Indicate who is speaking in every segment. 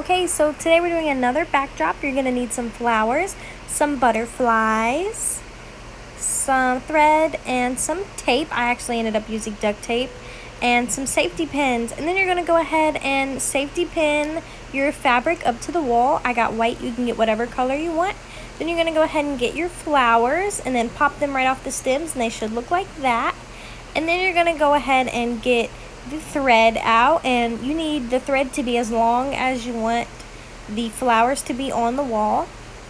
Speaker 1: Okay, so today we're doing another backdrop. You're going to need some flowers, some butterflies, some thread, and some tape. I actually ended up using duct tape, and some safety pins. And then you're going to go ahead and safety pin your fabric up to the wall. I got white. You can get whatever color you want. Then you're going to go ahead and get your flowers and then pop them right off the stems, and they should look like that. And then you're going to go ahead and get the thread out, and you need the thread to be as long as you want the flowers to be on the wall.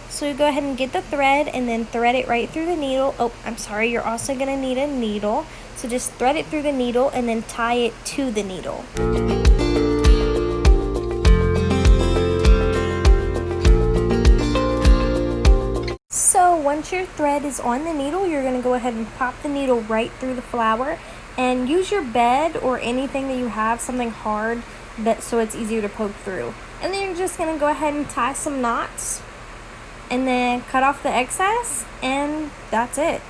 Speaker 1: So you go ahead and get the thread and then thread it right through the needle. Oh, I'm sorry, you're also going to need a needle. So just thread it through the needle and then tie it to the needle. So once your thread is on the needle, you're going to go ahead and pop the needle right through the flower. And use your bed or anything that you have, something hard, so it's easier to poke through. And then you're just going to go ahead and tie some knots and then cut off the excess, and that's it.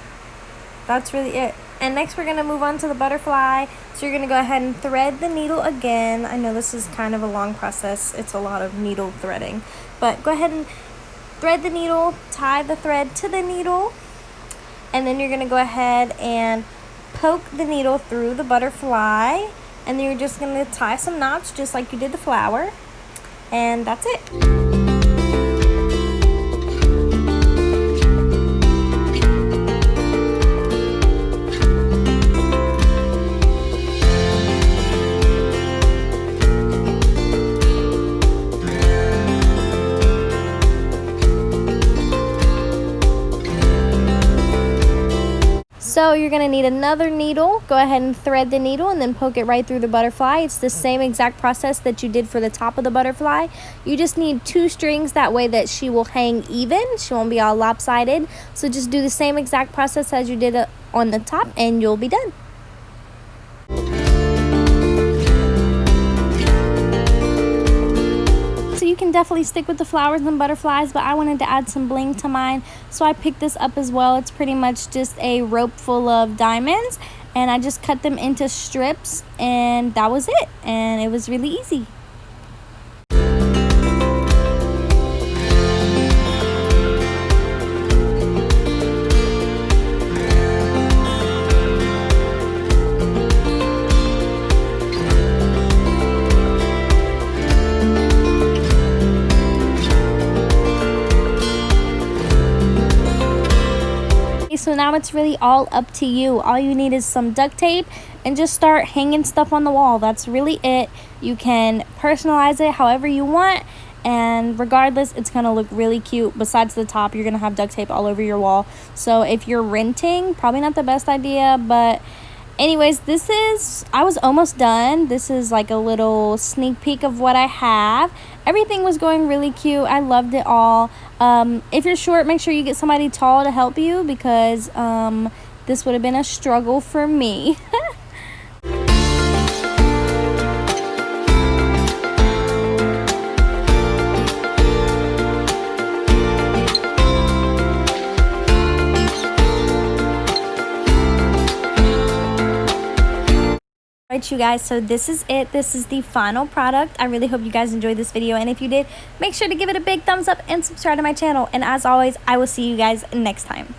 Speaker 1: That's really it. And next we're going to move on to the butterfly. So you're going to go ahead and thread the needle again. I know this is kind of a long process. It's a lot of needle threading. But go ahead and thread the needle, tie the thread to the needle, and then you're going to go ahead and poke the needle through the butterfly, and then you're just going to tie some knots just like you did the flower, and that's it. So you're going to need another needle. Go ahead and thread the needle and then poke it right through the butterfly. It's the same exact process that you did for the top of the butterfly. You just need 2 strings, that way that she will hang even. She won't be all lopsided. So just do the same exact process as you did on the top and you'll be done. You can definitely stick with the flowers and butterflies, but I wanted to add some bling to mine, so I picked this up as well. It's pretty much just a rope full of diamonds, and I just cut them into strips, and that was it, and it was really easy. So now it's really all up to you. All you need is some duct tape and just start hanging stuff on the wall. That's really it. You can personalize it however you want, and regardless, it's gonna look really cute. Besides the top, you're gonna have duct tape all over your wall. So if you're renting, probably not the best idea, but anyways, I was almost done. This is like a little sneak peek of what I have. Everything was going really cute. I loved it all. If you're short, make sure you get somebody tall to help you, because this would have been a struggle for me. Alright, you guys, so this is it. This is the final product. I really hope you guys enjoyed this video, and if you did, make sure to give it a big thumbs up and subscribe to my channel. And as always, I will see you guys next time.